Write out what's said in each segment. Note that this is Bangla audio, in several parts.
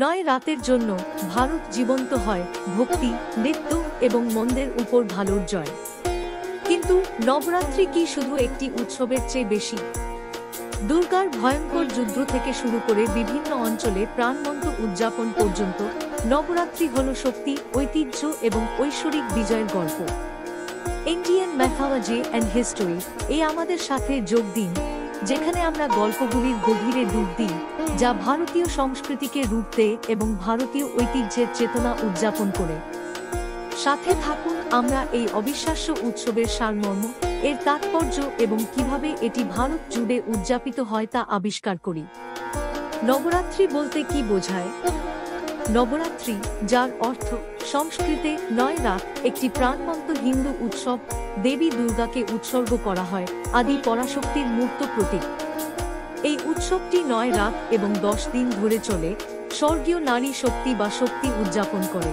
নয় রাতের জন্য ভারত জীবন্ত হয় ভক্তি, নৃত্য এবং মন্দের উপর ভালোর জয়। কিন্তু নবরাত্রি কি শুধু একটি উৎসবের চেয়ে বেশি? দুর্গার ভয়ঙ্কর যুদ্ধ থেকে শুরু করে বিভিন্ন অঞ্চলে প্রাণবন্ত উদযাপন পর্যন্ত নবরাত্রি হল শক্তি, ঐতিহ্য এবং ঐশ্বরিক বিজয়ের গল্প। ইন্ডিয়ান ম্যাথোলজি অ্যান্ড হিস্টোরি আমাদের সাথে যোগ দিন, যেখানে আমরা গল্পগুলির গভীরে ডুব দিই, যা ভারতীয় সংস্কৃতিকে রূপ দেয় এবং ভারতীয় ঐতিহ্যের চেতনা উদযাপন করে। সাথে থাকুন, আমরা এই অবিশ্বাস্য উৎসবের সারমর্ম, এর তাৎপর্য এবং কিভাবে এটি ভারত জুড়ে উদযাপিত হয় তা আবিষ্কার করি। নবরাত্রি বলতে কি বোঝায়? নবরাত্রি, যার অর্থ সংস্কৃতে ৯ রাত, একটি প্রাণবন্ত হিন্দু উৎসব। দেবী দুর্গাকে উৎসর্গ করা হয়, আদি পরাশক্তির মূর্ত প্রতীক। এই উৎসবটি ৯ রাত এবং ১০ দিন ধরে চলে, স্বর্গীয় নারী শক্তি বা শক্তি উদযাপন করে।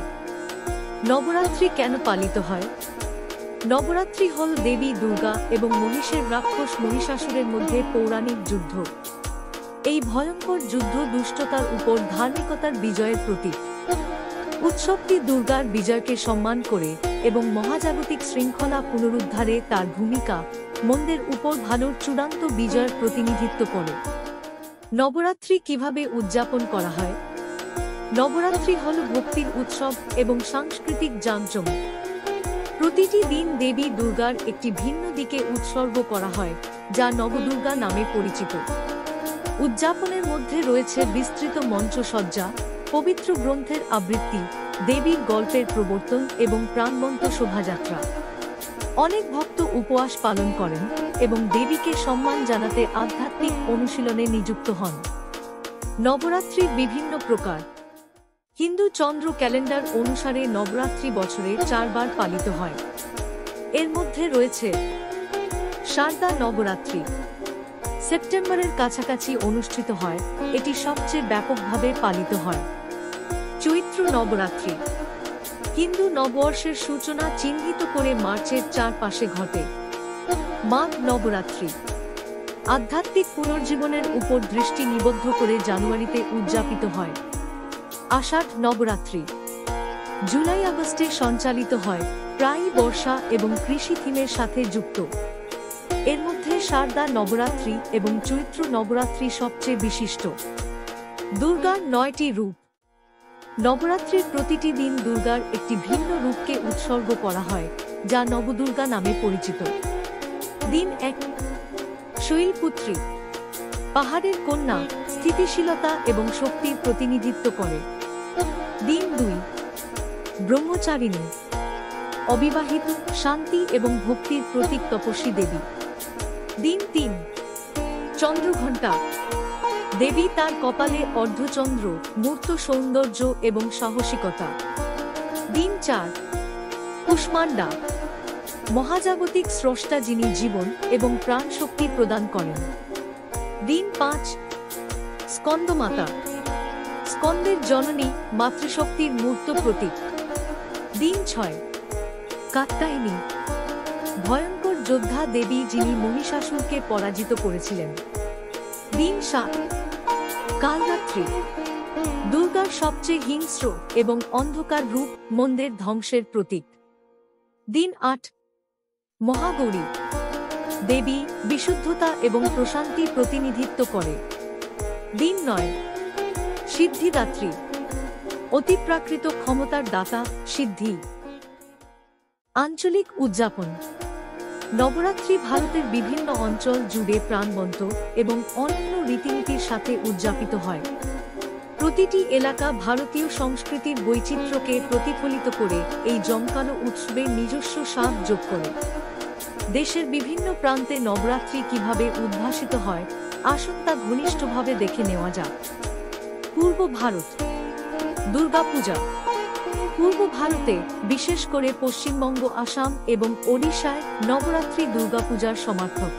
নবরাত্রি কেন পালিত হয়? নবরাত্রি হল দেবী দুর্গা এবং মহিষের রাক্ষস মহিষাসুরের মধ্যে পৌরাণিক যুদ্ধ। এই ভয়ঙ্কর যুদ্ধ দুষ্টতার উপর ধার্মিকতার বিজয়ের প্রতীক। উৎসবটি দুর্গার বিজয়কে সম্মান করে এবং মহাজাগতিক শৃঙ্খলা পুনরুদ্ধারে তার ভূমিকা, মন্দের উপর ভালোর চূড়ান্ত বিজয়ের প্রতিনিধিত্ব করে। নবরাত্রি কিভাবে উদযাপন করা হয়? নবরাত্রি হল ভক্তির উৎসব এবং সাংস্কৃতিক জাঁকজমক। প্রতিটি দিন দেবী দুর্গার একটি ভিন্ন দিকে উৎসর্গ করা হয়, যা নবদুর্গা নামে পরিচিত। উদযাপনের মধ্যে রয়েছে বিস্তৃত মঞ্চসজ্জা, পবিত্র গ্রন্থের আবৃত্তি, দেবীর গল্পের প্রবর্তন এবং প্রাণবন্ত শোভাযাত্রা। অনেক ভক্ত উপবাস পালন করেন এবং দেবীকে সম্মান জানাতে আধ্যাত্মিক অনুশীলনে নিযুক্ত হন। নবরাত্রির বিভিন্ন প্রকার। হিন্দু চন্দ্র ক্যালেন্ডার অনুসারে নবরাত্রি বছরে ৪ বার পালিত হয়। এর মধ্যে রয়েছে শারদা নবরাত্রি, সেপ্টেম্বরের কাছাকাছি অনুষ্ঠিত হয়, এটি সবচেয়ে ব্যাপকভাবে পালিত হয়। চৈত্র নবরাত্রি, হিন্দু নববর্ষের সূচনা চিহ্নিত করে মার্চের চারপাশে ঘটে। মাঘ নবরাত্রি, আধ্যাত্মিক পুনর্জীবনের উপর দৃষ্টি নিবদ্ধ করে জানুয়ারিতে উদযাপিত হয়। আষাঢ় নবরাত্রি, জুলাই আগস্টে সঞ্চালিত হয়, প্রায়ই বর্ষা এবং কৃষি থিমের সাথে যুক্ত। এর মধ্যে শারদা নবরাত্রি এবং চৈত্র নবরাত্রি সবচেয়ে বিশিষ্ট। দুর্গার ৯টি রূপ। নবরাত্রির প্রতিটি দিন দুর্গার একটি ভিন্ন রূপকে উৎসর্গ করা হয়, যা নবদুর্গা নামে পরিচিত। দিন ১, শৈলপুত্রী, পাহাড়ের কন্যা, স্থিতিশীলতা এবং শক্তির প্রতিনিধিত্ব করে। দিন ২, ব্রহ্মচারিণী, অবিবাহিত, শান্তি এবং ভক্তির প্রতীক, তপস্বী দেবী। দিন ৩, চন্দ্রঘণ্টা, দেবী তার কপালে অর্ধচন্দ্র, মূর্ত সৌন্দর্য এবং সাহসিকতা। দিন ৪, কুষ্মান্ডা, মহাজাগতিক স্রষ্টা যিনি জীবন এবং প্রাণ শক্তি প্রদান করেন। দিন ৫, স্কন্দমাতা, স্কন্দের জননী, মাতৃশক্তির মূর্ত প্রতীক। দিন ৬, কাত্যায়নী, ভয়ঙ্কর যোদ্ধা দেবী যিনি মহিষাসুরকে পরাজিত করেছিলেন। দিন ৭, কালরাত্রি, দুর্গার সবচেয়ে হিংস্র এবং অন্ধকার রূপ, মন্দের ধ্বংসের প্রতীক। দিন ৮, মহাগৌরী, দেবী বিশুদ্ধতা এবং প্রশান্তির প্রতিনিধিত্ব করে। দিন ৯, সিদ্ধিদাত্রী, অতিপ্রাকৃত ক্ষমতার দাতা, সিদ্ধি। আঞ্চলিক উদযাপন। নবরাত্রি ভারতের বিভিন্ন অঞ্চল জুড়ে প্রাণবন্ত এবং অনন্য রীতিনীতির সাথে উদযাপিত হয়। প্রতিটি এলাকা ভারতীয় সংস্কৃতির বৈচিত্র্যকে প্রতিফলিত করে এই জমকালো উৎসবের নিজস্ব স্বাদ যোগ করে। দেশের বিভিন্ন প্রান্তে নবরাত্রি কিভাবে উদ্ভাসিত হয়, আসুন তা ঘনিষ্ঠভাবে দেখে নেওয়া যাক। পূর্ব ভারত। দুর্গাপূজা। পূর্ব ভারতে, বিশেষ করে পশ্চিমবঙ্গ, আসাম এবং ওড়িশায় নবরাত্রি দুর্গাপূজার সমার্থক।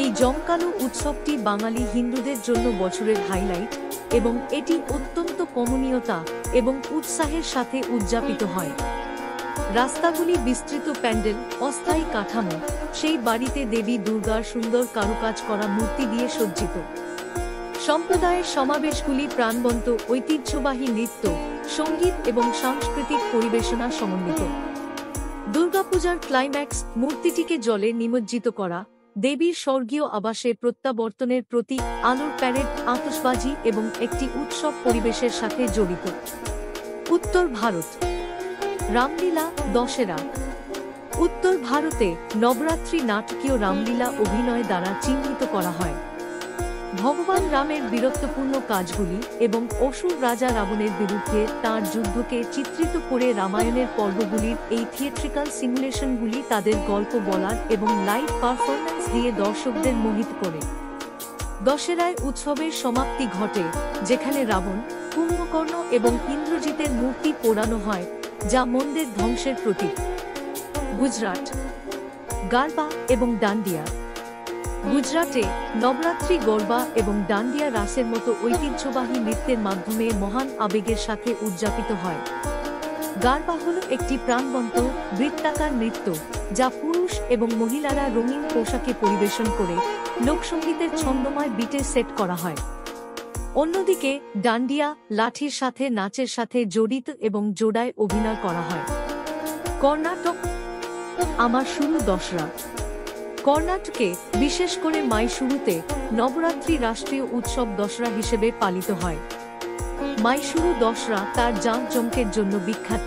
এই জমকালো উৎসবটি বাঙালি হিন্দুদের জন্য বছরের হাইলাইট এবং এটি অত্যন্ত কমনীয়তা এবং উৎসাহের সাথে উদযাপিত হয়। রাস্তাগুলি বিস্তৃত প্যান্ডেল, অস্থায়ী কাঠামো, সেই বাড়িতে দেবী দুর্গার সুন্দর কারুকাজ করা মূর্তি দিয়ে সজ্জিত। সম্প্রদায়ের সমাবেশগুলি প্রাণবন্ত ঐতিহ্যবাহী নৃত্য, সঙ্গীত এবং সাংস্কৃতিক পরিবেশনা সমন্বিত। দুর্গাপূজার ক্লাইম্যাক্স মূর্তিটিকে জলে নিমজ্জিত করা, দেবীর স্বর্গীয় আবাসে প্রত্যাবর্তনের প্রতীক, আলোর প্যারেড, আতশবাজি এবং একটি উৎসব পরিবেশের সাথে জড়িত। উত্তর ভারত। রামলীলা, দশেরা। উত্তর ভারতে নবরাত্রি নাটকীয় রামলীলা অভিনয় দ্বারা চিহ্নিত করা হয়। ভগবান রামের বীরত্বপূর্ণ কাজগুলি এবং অসুর রাজা রাবণের বিরুদ্ধে তাঁর যুদ্ধকে চিত্রিত করে রামায়ণের পর্বগুলির এই থিয়েট্রিক্যাল সিমুলেশনগুলি তাদের গল্প বলার এবং লাইভ পারফরম্যান্স দিয়ে দর্শকদের মোহিত করে। দশেরায় উৎসবের সমাপ্তি ঘটে, যেখানে রাবণ, কুম্ভকর্ণ এবং ইন্দ্রজিতের মূর্তি পোড়ানো হয়, যা মন্দের ধ্বংসের প্রতীক। গুজরাট। গারবা এবং ডান্ডিয়া। গুজরাটে নবরাত্রি গরবা এবং ডান্ডিয়া রাসের মতো ঐতিহ্যবাহী নৃত্যের মাধ্যমে মহান আবেগের সাথে উদযাপিত হয়। গারবা হল একটি প্রাণবন্ত বৃত্তাকার নৃত্য, যা পুরুষ এবং মহিলারা রঙিন পোশাকে পরিবেশন করে লোকসঙ্গীতের ছন্দময় বিটে সেট করা হয়। অন্যদিকে ডান্ডিয়া লাঠির সাথে নাচের সাথে জড়িত এবং জোড়ায় অভিনয় করা হয়। কর্ণাটক। আমার শুরু দশরা। কর্ণাটকে, বিশেষ করে মাইসুরুতে, নবরাত্রি রাষ্ট্রীয় উৎসব দশরা হিসেবে পালিত হয়। মাইসুরু দশরা তার জাঁকজমকের জন্য বিখ্যাত,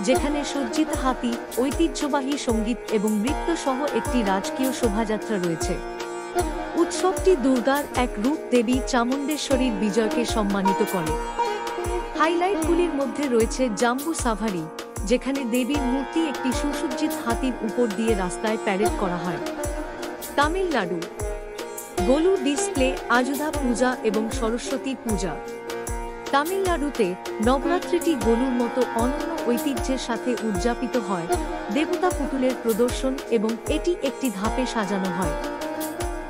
যেখানে সজ্জিত হাতি, ঐতিহ্যবাহী সঙ্গীত এবং নৃত্য সহ একটি রাজকীয় শোভাযাত্রা রয়েছে। উৎসবটি দুর্গার এক রূপ দেবী চামুণ্ডেশ্বরীর বিজয়কে সম্মানিত করে। হাইলাইটগুলির মধ্যে রয়েছে জাম্বু সাভারি, যেখানে দেবীর মূর্তি একটি সুসজ্জিত হাতির উপর দিয়ে রাস্তায় প্যারেড করা হয়। তামিলনাড়ু। গোলু ডিসপ্লে, আযুধা পূজা এবং সরস্বতী পূজা। তামিলনাড়ুতে নবরাত্রিটি গোলুর মতো অনন্য ঐতিহ্যের সাথে উদযাপিত হয়। দেবতা পুতুলের প্রদর্শন এবং এটি একটি ধাপে সাজানো হয়।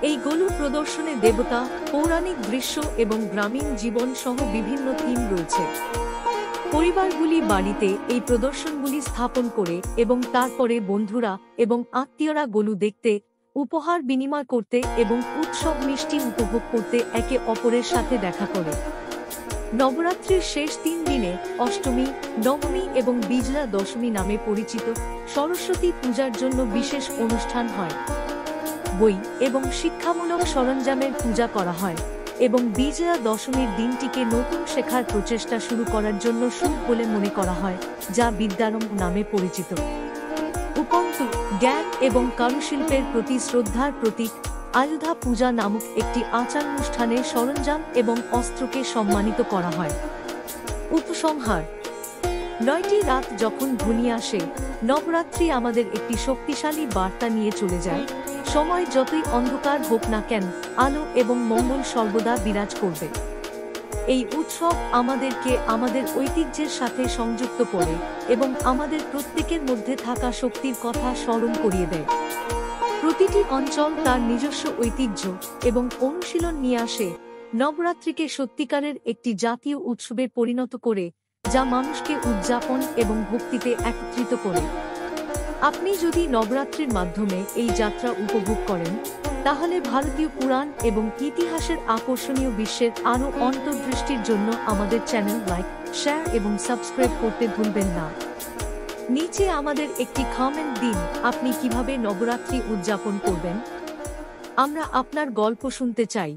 এই গোলু প্রদর্শনে দেবতা, পৌরাণিক দৃশ্য এবং গ্রামীণ জীবন সহ বিভিন্ন থিম রয়েছে। পরিবারগুলি বাড়িতে এই প্রদর্শনগুলি স্থাপন করে এবং তারপরে বন্ধুরা এবং আত্মীয়রা গোলু দেখতে, উপহার বিনিময় করতে এবং উৎসব মিষ্টি উপভোগ করতে একে অপরের সাথে দেখা করে। নবরাত্রির শেষ 3 দিনে অষ্টমী, নবমী এবং বিজয়া দশমী নামে পরিচিত সরস্বতী পূজার জন্য বিশেষ অনুষ্ঠান হয়। বই এবং শিক্ষামূলক সরঞ্জামের পূজা করা হয় এবং বিজয়া দশমীর দিনটিকে নতুন শেখার প্রচেষ্টা শুরু করার জন্য শুভ বলে মনে করা হয়, যা বিদ্যারম্ভ নামে পরিচিত। উপন্তু, জ্ঞান এবং কারুশিল্পের প্রতি শ্রদ্ধার প্রতীক, আয়ুধা পূজা নামক একটি আচারানুষ্ঠানে সরঞ্জাম এবং অস্ত্রকে সম্মানিত করা হয়। উপসংহার। 9টি রাত যখন ঘনিয়ে আসে, নবরাত্রি আমাদের একটি শক্তিশালী বার্তা নিয়ে চলে যায়। সময় যতই অন্ধকার হোক না কেন, আলো এবং মঙ্গল সর্বদা বিরাজ করবে। এই উৎসব আমাদেরকে আমাদের ঐতিহ্যের সাথে সংযুক্ত করে এবং আমাদের প্রত্যেকের মধ্যে থাকা শক্তির কথা স্মরণ করিয়ে দেয়। প্রতিটি অঞ্চল তার নিজস্ব ঐতিহ্য এবং অনুশীলন নিয়ে আসে, নবরাত্রিকে সত্যিকারের একটি জাতীয় উৎসবে পরিণত করে, যা মানুষকে উদযাপন এবং ভক্তিতে একত্রিত করে। আপনি যদি নবরাত্রির মাধ্যমে এই যাত্রা উপভোগ করেন, তাহলে ভারতীয় পুরাণ এবং ইতিহাসের আকর্ষণীয় বিশ্বের আরও অন্তর্দৃষ্টির জন্য আমাদের চ্যানেল লাইক, শেয়ার এবং সাবস্ক্রাইব করতে ভুলবেন না। নিচে আমাদের একটি কমেন্ট দিন, আপনি কিভাবে নবরাত্রি উদযাপন করবেন। আমরা আপনার গল্প শুনতে চাই।